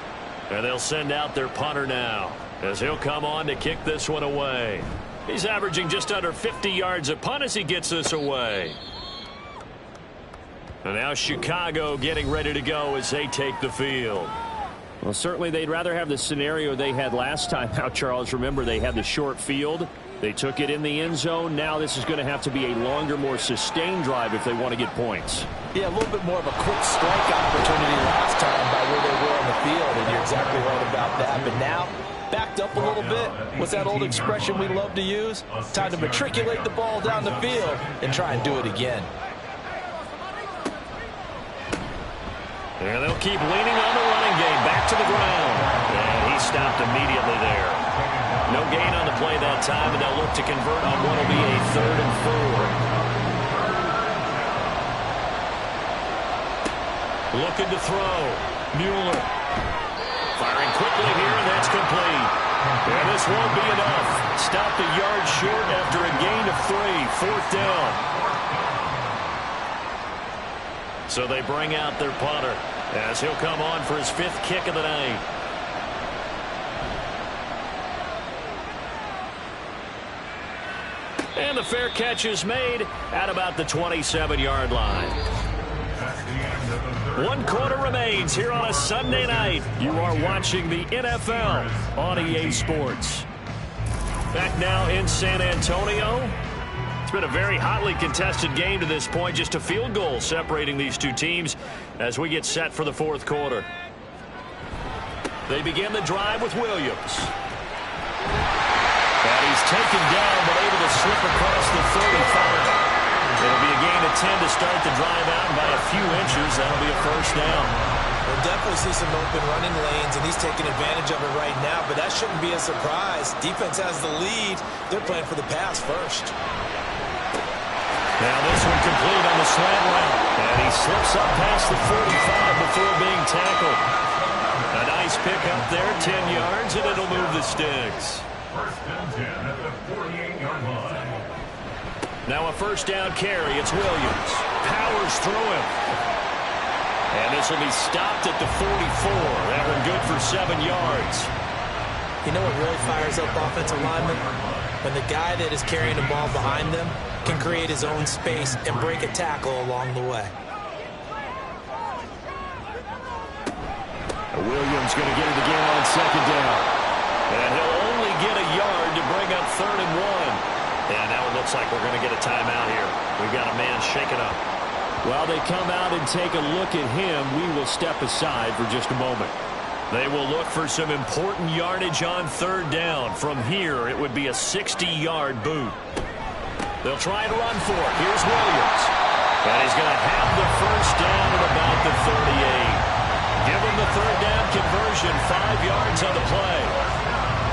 And they'll send out their punter now, as he'll come on to kick this one away. He's averaging just under 50 yards a punt as he gets this away. And now Chicago getting ready to go as they take the field. Well, certainly they'd rather have the scenario they had last time out, Charles. Remember, they had the short field. They took it in the end zone. Now this is going to have to be a longer, more sustained drive if they want to get points. Yeah, a little bit more of a quick strike opportunity last time by where they were on the field, and you're exactly right about that. But now, backed up a little bit. What's that old expression we love to use? Time to matriculate the ball down the field and try and do it again. And they'll keep leaning on the running game. Back to the ground. And he stopped immediately there. No gain on the play that time, and they'll look to convert on what will be a 3rd and 4. Looking to throw. Mueller. Firing quickly here, and that's complete. And this won't be enough. Stopped a yard short after a gain of 3. 4th down. So they bring out their punter as he'll come on for his 5th kick of the night. And the fair catch is made at about the 27-yard line. 1 quarter remains here on a Sunday night. You are watching the NFL on EA Sports. Back now in San Antonio. It's been a very hotly contested game to this point. Just a field goal separating these two teams as we get set for the 4th quarter. They begin the drive with Williams. And he's taken down but able to slip across the 35. It'll be a gain of 10 to start the drive out, and by a few inches, that'll be a 1st down. We'll definitely see some open running lanes, and he's taking advantage of it right now, but that shouldn't be a surprise. Defense has the lead. They're playing for the pass first. Now this one complete on the slant route. And he slips up past the 45 before being tackled. A nice pick up there, 10 yards, and it'll move the sticks. 1st and 10 at the 48-yard line. Now a 1st down carry. It's Williams. Powers through him. And this will be stopped at the 44. That one good for 7 yards. You know what really fires up offensive linemen? When the guy that is carrying the ball behind them can create his own space and break a tackle along the way. Williams going to get it again on 2nd down. And he'll only get a yard to bring up 3rd and 1. And now it looks like we're going to get a timeout here. We've got a man shaken up. While they come out and take a look at him, we will step aside for just a moment. They will look for some important yardage on 3rd down. From here, it would be a 60-yard boot. They'll try and run for it. Here's Williams. And he's going to have the 1st down at about the 38. Give him the 3rd down conversion, 5 yards on the play.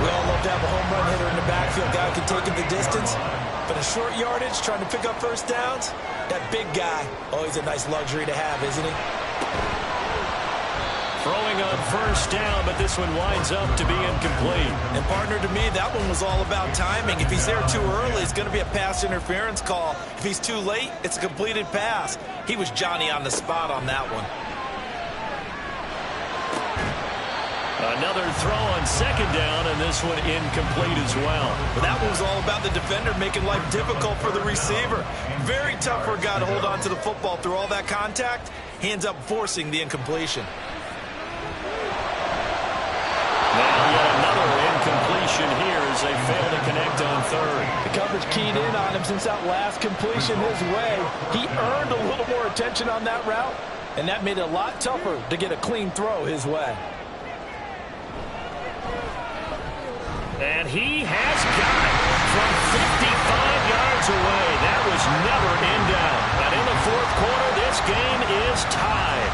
We all love to have a home run hitter in the backfield, guy who can take it the distance. But a short yardage, trying to pick up 1st downs, that big guy, always a nice luxury to have, isn't he? Throwing on 1st down, but this one winds up to be incomplete. And partner, to me, that one was all about timing. If he's there too early, it's going to be a pass interference call. If he's too late, it's a completed pass. He was Johnny on the spot on that one. Another throw on 2nd down, and this one incomplete as well. But that one was all about the defender making life difficult for the receiver. Very tough for a guy to hold on to the football through all that contact. He ends up forcing the incompletion. Now yet another incompletion here as they fail to connect on 3rd. The coverage keyed in on him since that last completion his way. He earned a little more attention on that route, and that made it a lot tougher to get a clean throw his way. And he has got it from 55 yards away. That was never in doubt. And in the 4th quarter, this game is tied.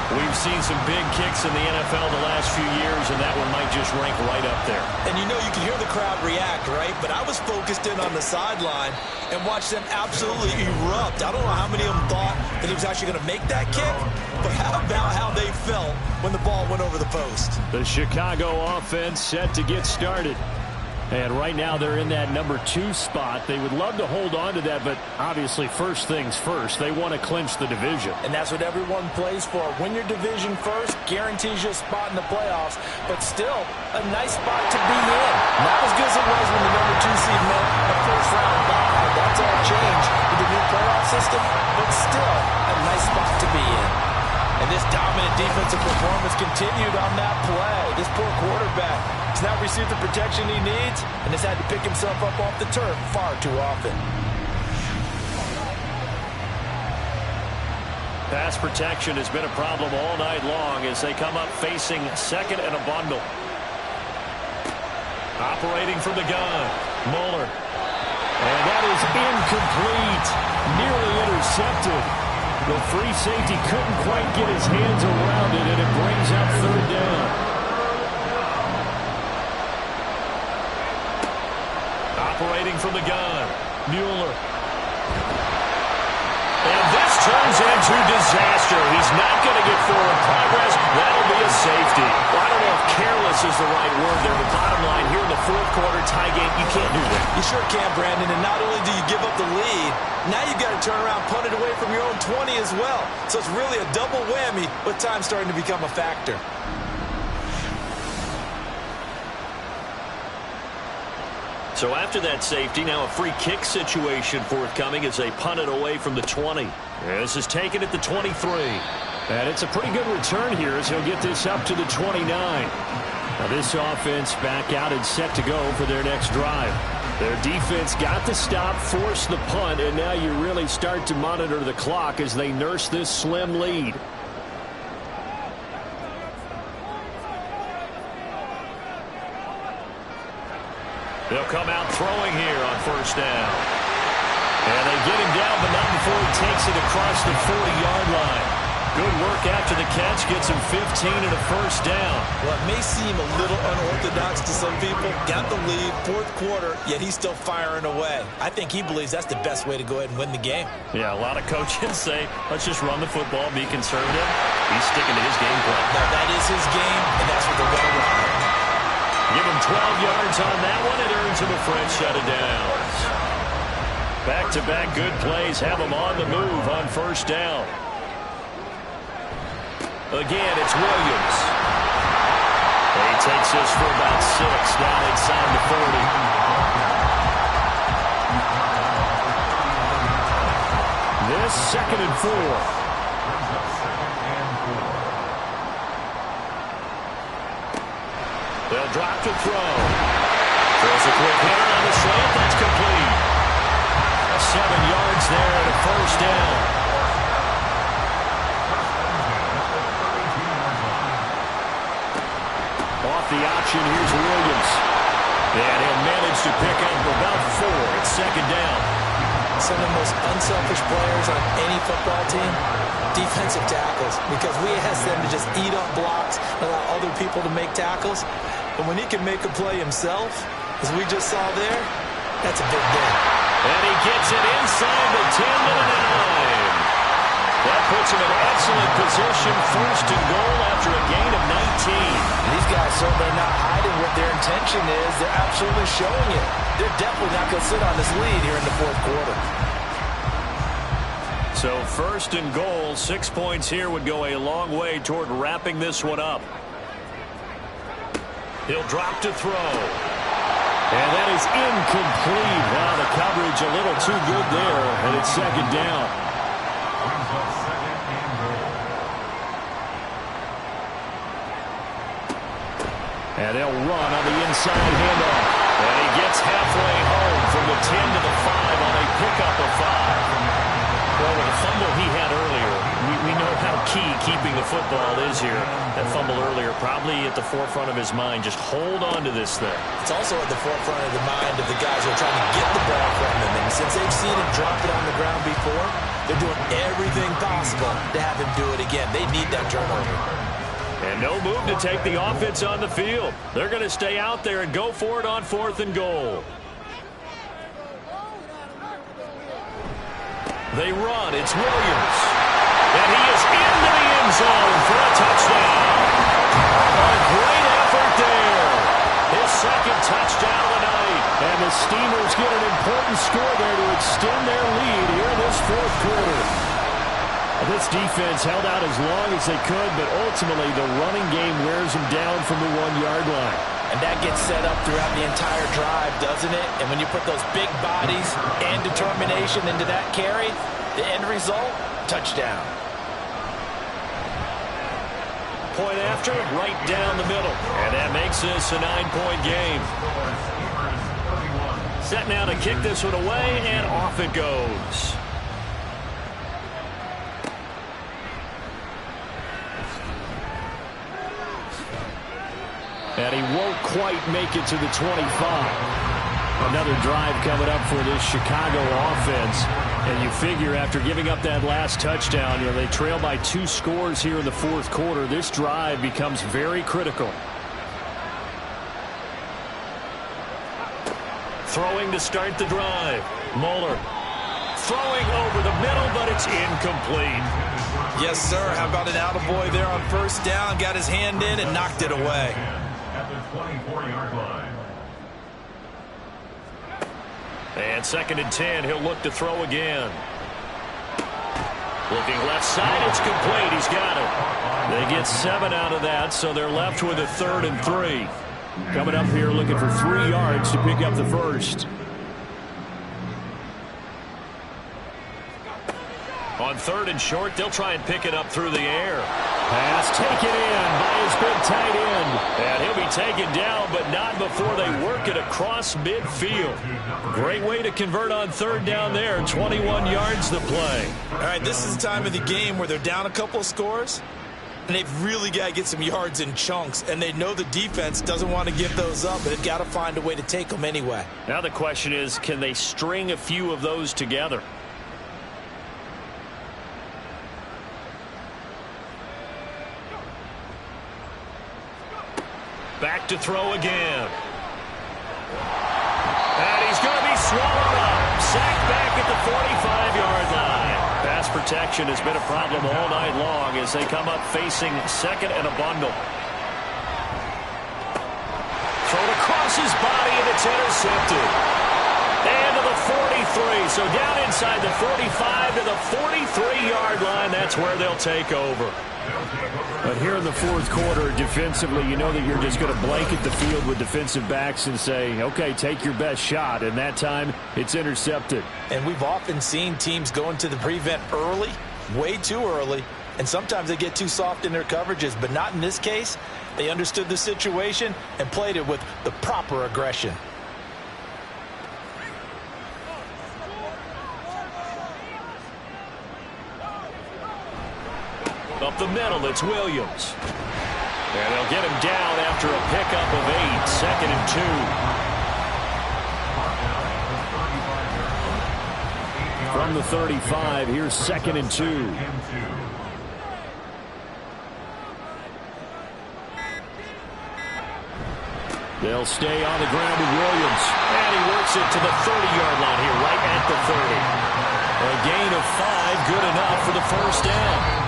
We've seen some big kicks in the NFL the last few years, and that one might just rank right up there. And you know, you can hear the crowd react, right? But I was focused in on the sideline and watched them absolutely erupt. I don't know how many of them thought that he was actually going to make that kick, but how about how they felt when the ball went over the post? The Chicago offense set to get started. And right now they're in that number 2 spot. They would love to hold on to that, but obviously first things first. They want to clinch the division. And that's what everyone plays for. Win your division first, guarantees you a spot in the playoffs, but still a nice spot to be in. Not as good as it was when the number 2 seed met a first-round bye. That's all changed with the new playoff system, but still a nice spot to be in. And this dominant defensive performance continued on that play. This poor quarterback has not received the protection he needs and has had to pick himself up off the turf far too often. Pass protection has been a problem all night long as they come up facing 2nd and a bundle. Operating from the gun, Muller. And that is incomplete. Nearly intercepted. The free safety couldn't quite get his hands around it, and it brings up 3rd down. Operating from the gun, Mueller. And this turns into disaster. He's not going to get forward progress. That'll be a safety. Well, I don't know if careless is the right word there, but bottom line, here in the 4th quarter tie game, you can't do that. You sure can, Brandon, and not only do you give up the lead, now you've got to turn around, punt it away from your own 20 as well. So it's really a double whammy with time starting to become a factor. So after that safety, now a free kick situation forthcoming as they punt it away from the 20. This is taken at the 23. And it's a pretty good return here as he'll get this up to the 29. Now this offense back out and set to go for their next drive. Their defense got the stop, forced the punt, and now you really start to monitor the clock as they nurse this slim lead. They'll come out throwing here on 1st down. And they get him down, but not before he takes it across the 40-yard line. Good work after the catch, gets him 15 and a 1st down. Well, it may seem a little unorthodox to some people. Got the lead, 4th quarter, yet he's still firing away. I think he believes that's the best way to go ahead and win the game. Yeah, a lot of coaches say, let's just run the football, be conservative. He's sticking to his game plan. No, that is his game, and that's what they're going to run. Give him 12 yards on that one. It earns him a French set of downs. Back-to-back good plays have him on the move on 1st down. Again, it's Williams. He takes this for about 6 down inside the 40. This 2nd and 4. They'll drop to throw. Throws a quick hitter on the slant. That's complete. 7 yards there and a 1st down. Off the option, here's Williams. And he'll manage to pick up about 4. It's 2nd down. Some of the most unselfish players on any football team, defensive tackles, because we ask them to just eat up blocks, allow other people to make tackles. But when he can make a play himself, as we just saw there, that's a big day. And he gets it inside the 10 to the 9. That puts him in excellent position, 1st and goal after a gain of 19. These guys certainly not hiding what their intention is. They're absolutely showing it. They're definitely not going to sit on this lead here in the 4th quarter. So 1st and goal, 6 points here would go a long way toward wrapping this one up. He'll drop to throw. And that is incomplete. Wow, the coverage a little too good there, and it's 2nd down. And they'll run on the inside handoff. And he gets halfway home from the 10 to the 5 on a pickup of 5. Well, with the fumble he had earlier, we know how key keeping the football is here. That fumble earlier probably at the forefront of his mind. Just hold on to this thing. It's also at the forefront of the mind of the guys who are trying to get the ball from him. And since they've seen him drop it on the ground before, they're doing everything possible to have him do it again. They need that turnover. And no move to take the offense on the field. They're going to stay out there and go for it on 4th and goal. They run. It's Williams. And he is into the end zone for a touchdown. A great effort there. His 2nd touchdown of the night. And the Steelers get an important score there to extend their lead here in this 4th quarter. This defense held out as long as they could, but ultimately the running game wears them down from the 1-yard line. And that gets set up throughout the entire drive, doesn't it? And when you put those big bodies and determination into that carry, the end result, touchdown. Point after, right down the middle. And that makes this a 9-point game. Set now to kick this one away, and off it goes. And he won't quite make it to the 25. Another drive coming up for this Chicago offense. And you figure after giving up that last touchdown, they trail by 2 scores here in the 4th quarter. This drive becomes very critical. Throwing to start the drive. Moeller throwing over the middle, but it's incomplete. Yes, sir. How about an attaboy there on 1st down? Got his hand in and knocked it away. At the 24-yard line. And 2nd and 10, he'll look to throw again. Looking left side, it's complete. He's got it. They get 7 out of that, so they're left with a 3rd and 3. Coming up here looking for 3 yards to pick up the 1st. On 3rd and short, they'll try and pick it up through the air. Pass taken in by his big tight end. And he'll be taken down, but not before they work it across midfield. Great way to convert on 3rd down there. 21 yards to play. All right, this is the time of the game where they're down a couple of scores, and they've really got to get some yards in chunks, and they know the defense doesn't want to give those up, but they've got to find a way to take them anyway. Now the question is, can they string a few of those together? Back to throw again. And he's going to be swallowed up. Sacked back at the 45-yard line. Pass protection has been a problem all night long as they come up facing 2nd and a bundle. Thrown across his body, and it's intercepted. And to the 43. So down inside the 45 to the 43-yard line. That's where they'll take over. But here in the fourth quarter, defensively, you know that you're just going to blanket the field with defensive backs and say, okay, take your best shot. And that time, it's intercepted. And we've often seen teams go into the prevent early, way too early, and sometimes they get too soft in their coverages. But not in this case. They understood the situation and played it with the proper aggression. Up the middle, it's Williams. And they'll get him down after a pickup of 8, 2nd and 2. From the 35, here's 2nd and 2. They'll stay on the ground with Williams. And he works it to the 30-yard line here, right at the 30. A gain of 5, good enough for the first down.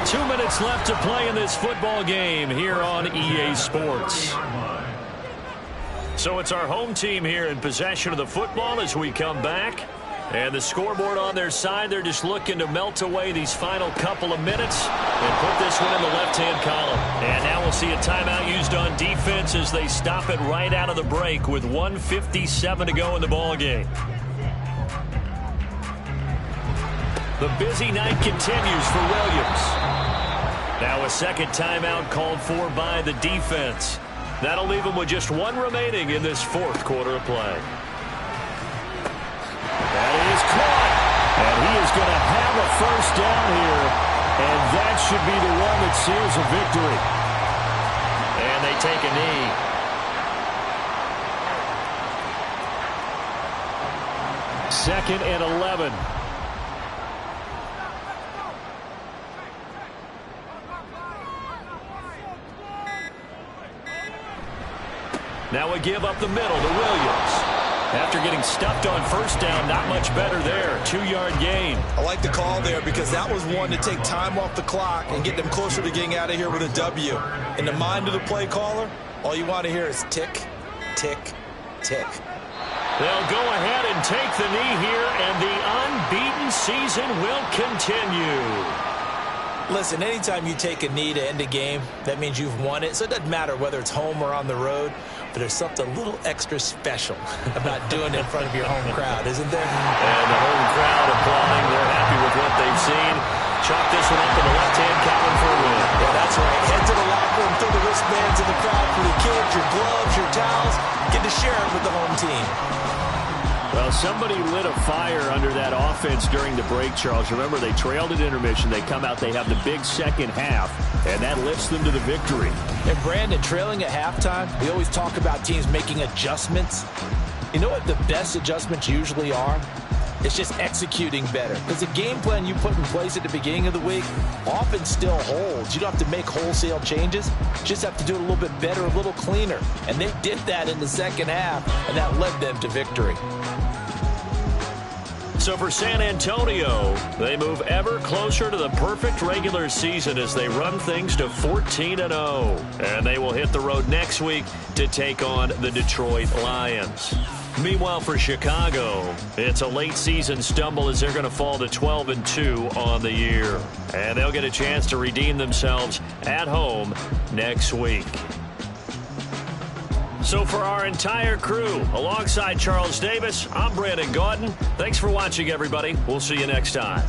2 minutes left to play in this football game here on EA Sports. So it's our home team here in possession of the football as we come back. And the scoreboard on their side, they're just looking to melt away these final couple of minutes and put this one in the left-hand column. And now we'll see a timeout used on defense as they stop it right out of the break with 1:57 to go in the ball game. The busy night continues for Williams. Now a second timeout called for by the defense. That'll leave them with just 1 remaining in this fourth quarter of play. That is caught. And he is going to have a first down here. And that should be the one that seals a victory. And they take a knee. 2nd and 11. Now a give up the middle to Williams. After getting stuffed on first down, not much better there. 2-yard gain. I like the call there because that was one to take time off the clock and get them closer to getting out of here with a W. In the mind of the play caller, all you want to hear is tick, tick, tick. They'll go ahead and take the knee here, and the unbeaten season will continue. Listen, anytime you take a knee to end a game, that means you've won it. So it doesn't matter whether it's home or on the road. But there's something a little extra special about doing it in front of your home crowd, isn't there? And the home crowd applauding. They're happy with what they've seen. Chalk this one up in the left-hand column for a win. Yeah, that's right. Head to the locker room, throw the wristbands in the crowd for the kids, your gloves, your towels. Get to share it with the home team. Well, somebody lit a fire under that offense during the break, Charles. Remember, they trailed at intermission. They come out, they have the big second half, and that lifts them to the victory. And, Brandon, trailing at halftime, we always talk about teams making adjustments. You know what the best adjustments usually are? It's just executing better. Because the game plan you put in place at the beginning of the week often still holds. You don't have to make wholesale changes. You just have to do it a little bit better, a little cleaner. And they did that in the second half, and that led them to victory. So for San Antonio, they move ever closer to the perfect regular season as they run things to 14-0. And they will hit the road next week to take on the Detroit Lions. Meanwhile, for Chicago, it's a late season stumble as they're going to fall to 12-2 on the year. And they'll get a chance to redeem themselves at home next week. So for our entire crew, alongside Charles Davis, I'm Brandon Gaudin. Thanks for watching, everybody. We'll see you next time.